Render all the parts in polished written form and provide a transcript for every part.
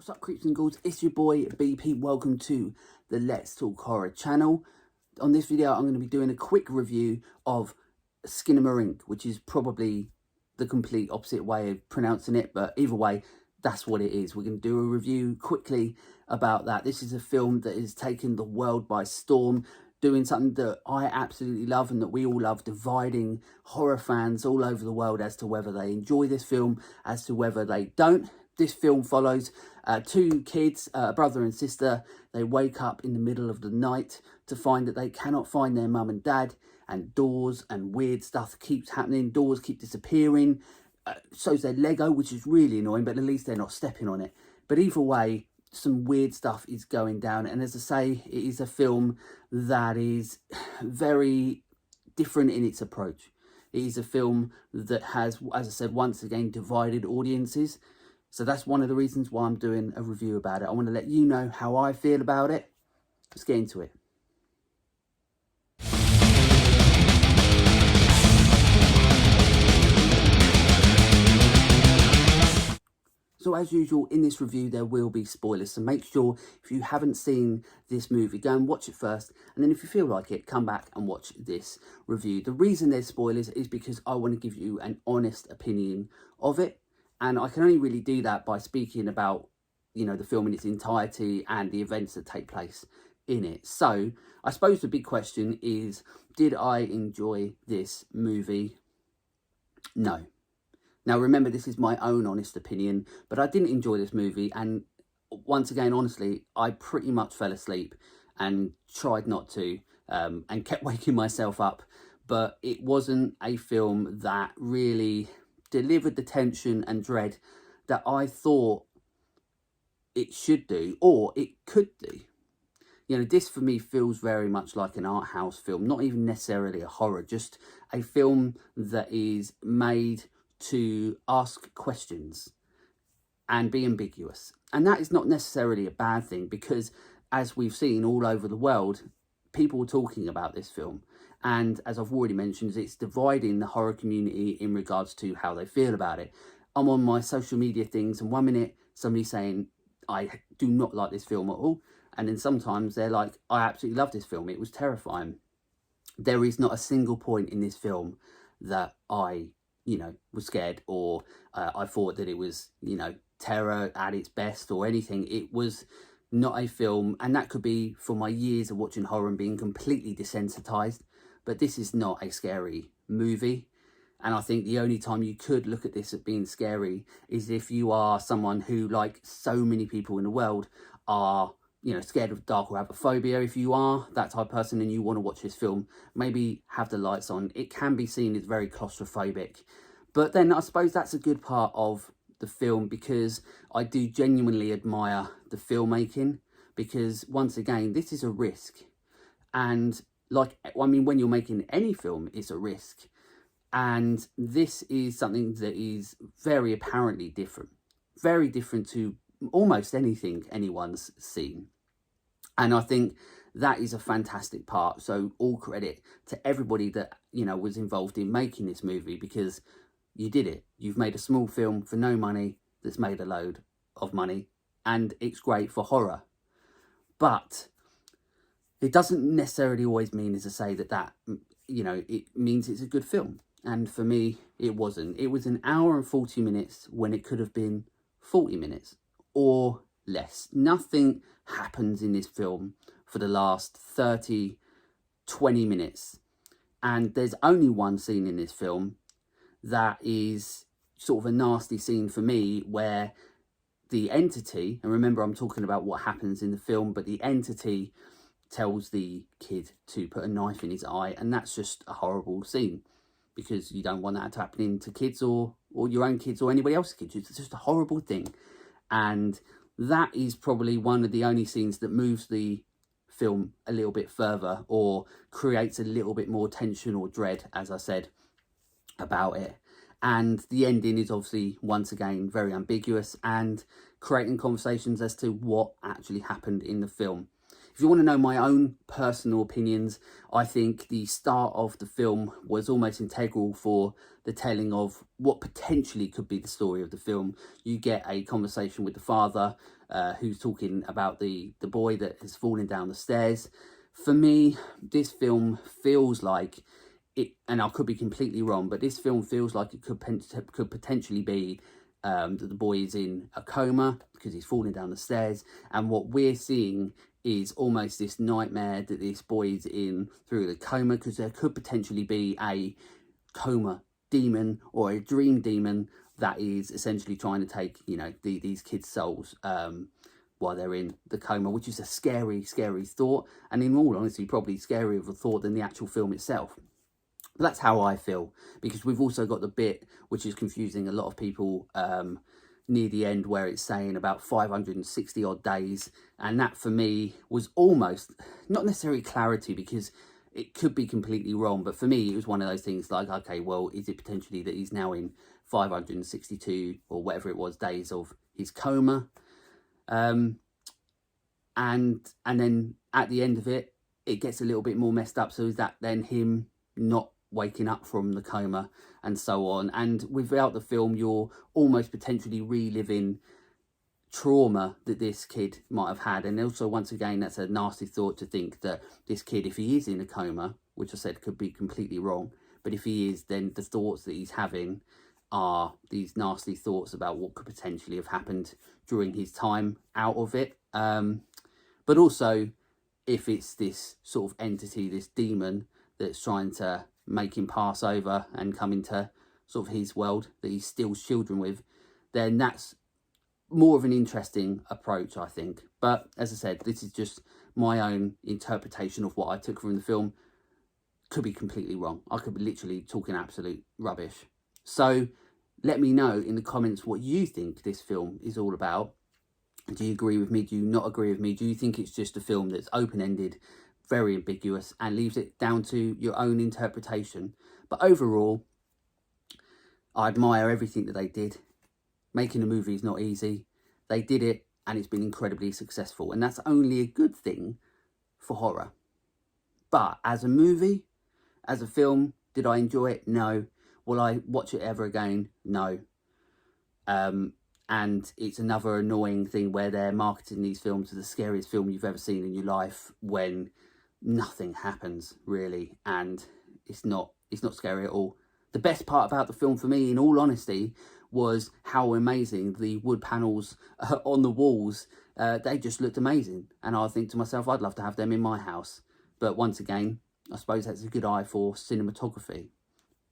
What's up, creeps and ghouls? It's your boy BP. Welcome to the Let's Talk Horror channel. On this video, I'm going to be doing a quick review of Skinamarink, which is probably the complete opposite way of pronouncing it, but either way, that's what it is. We're going to do a review quickly about that. This is a film that has taken the world by storm, doing something that I absolutely love and that we all love, dividing horror fans all over the world as to whether they enjoy this film, as to whether they don't. This film follows two kids, a brother and sister. They wake up in the middle of the night to find that they cannot find their mum and dad, and doors and weird stuff keeps happening. Doors keep disappearing. Shows their Lego, which is really annoying, but at least they're not stepping on it. But either way, some weird stuff is going down. And as I say, it is a film that is very different in its approach. It is a film that has, as I said, once again, divided audiences. So that's one of the reasons why I'm doing a review about it. I want to let you know how I feel about it. Let's get into it. So as usual, in this review, there will be spoilers. So make sure if you haven't seen this movie, go and watch it first. And then if you feel like it, come back and watch this review. The reason there's spoilers is because I want to give you an honest opinion of it. And I can only really do that by speaking about, you know, the film in its entirety and the events that take place in it. So I suppose the big question is, did I enjoy this movie? No. Now, remember, this is my own honest opinion, but I didn't enjoy this movie. And once again, honestly, I pretty much fell asleep and tried not to and kept waking myself up. But it wasn't a film that really delivered the tension and dread that I thought it should do, or it could do. You know, this for me feels very much like an art house film, not even necessarily a horror, just a film that is made to ask questions and be ambiguous. And that is not necessarily a bad thing, because as we've seen all over the world, people are talking about this film. And as I've already mentioned, it's dividing the horror community in regards to how they feel about it. I'm on my social media things, and 1 minute somebody's saying, I do not like this film at all. And then sometimes they're like, I absolutely love this film. It was terrifying. There is not a single point in this film that I, you know, was scared, or I thought that it was, you know, terror at its best or anything. It was not a film, and that could be for my years of watching horror and being completely desensitized. But this is not a scary movie. And I think the only time you could look at this as being scary is if you are someone who, like so many people in the world, are, you know, scared of dark or have a phobia. If you are that type of person and you want to watch this film, maybe have the lights on. It can be seen as very claustrophobic. But then I suppose that's a good part of the film, because I do genuinely admire the filmmaking, because once again, this is a risk. And like, I mean, when you're making any film, it's a risk. And this is something that is very apparently different. Very different to almost anything anyone's seen. And I think that is a fantastic part. So all credit to everybody that, you know, was involved in making this movie, because you did it. You've made a small film for no money that's made a load of money. And it's great for horror. But it doesn't necessarily always mean, as I say, that, you know, it means it's a good film. And for me, it wasn't. It was an hour and 40 minutes when it could have been 40 minutes or less. Nothing happens in this film for the last 30, 20 minutes. And there's only one scene in this film that is sort of a nasty scene for me, where the entity, and remember I'm talking about what happens in the film, but the entity tells the kid to put a knife in his eye, and that's just a horrible scene, because you don't want that to happen to kids or your own kids or anybody else's kids. It's just a horrible thing. And that is probably one of the only scenes that moves the film a little bit further, or creates a little bit more tension or dread, as I said, about it. And the ending is obviously, once again, very ambiguous and creating conversations as to what actually happened in the film. If you want to know my own personal opinions, I think the start of the film was almost integral for the telling of what potentially could be the story of the film. You get a conversation with the father who's talking about the boy that has fallen down the stairs. For me, this film feels like it, and I could be completely wrong, but this film feels like it could potentially be that the boy is in a coma because he's falling down the stairs, and what we're seeing is almost this nightmare that this boy is in through the coma, because there could potentially be a coma demon or a dream demon that is essentially trying to take, you know, these kids' souls while they're in the coma, which is a scary thought, and in all honesty probably scarier of a thought than the actual film itself. But that's how I feel, because we've also got the bit which is confusing a lot of people near the end, where it's saying about 560 odd days, and that for me was almost not necessarily clarity, because it could be completely wrong, but for me it was one of those things like, okay, well, is it potentially that he's now in 562 or whatever it was days of his coma, and then at the end of it, it gets a little bit more messed up. So is that then him not waking up from the coma and so on? And without the film, you're almost potentially reliving trauma that this kid might have had. And also, once again, that's a nasty thought to think that this kid, if he is in a coma, which I said could be completely wrong, but if he is, then the thoughts that he's having are these nasty thoughts about what could potentially have happened during his time out of it. But also, if it's this sort of entity, this demon that's trying to make him pass over and come into sort of his world that he steals children with, then that's more of an interesting approach, I think. But as I said, this is just my own interpretation of what I took from the film. Could be completely wrong. I could be literally talking absolute rubbish. So let me know in the comments what you think this film is all about. Do you agree with me? Do you not agree with me? Do you think it's just a film that's open-ended, very ambiguous, and leaves it down to your own interpretation? But overall, I admire everything that they did. Making a movie is not easy. They did it, and it's been incredibly successful, and that's only a good thing for horror. But as a movie, as a film, did I enjoy it? No. Will I watch it ever again? No. And it's another annoying thing where they're marketing these films as the scariest film you've ever seen in your life, when nothing happens really, and it's not scary at all. The best part about the film for me, in all honesty, was how amazing the wood panels on the walls. They just looked amazing, and I think to myself, I'd love to have them in my house. But once again, I suppose that's a good eye for cinematography.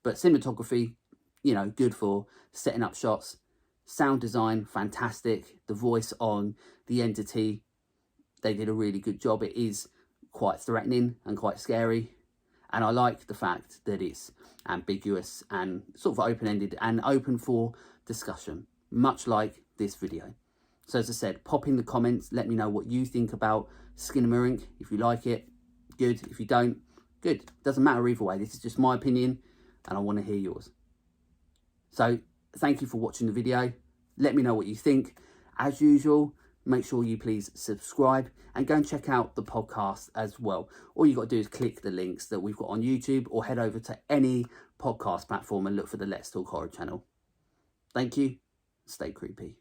But cinematography, you know, good for setting up shots. Sound design, fantastic. The voice on the entity, they did a really good job. It is quite threatening and quite scary. And I like the fact that it's ambiguous and sort of open-ended and open for discussion, much like this video. So as I said, pop in the comments, let me know what you think about Skinamarink. If you like it, good. If you don't, good. Doesn't matter either way. This is just my opinion, and I want to hear yours. So thank you for watching the video. Let me know what you think. As usual, make sure you please subscribe and go and check out the podcast as well. All you got to do is click the links that we've got on YouTube, or head over to any podcast platform and look for the Let's Talk Horror channel. Thank you. Stay creepy.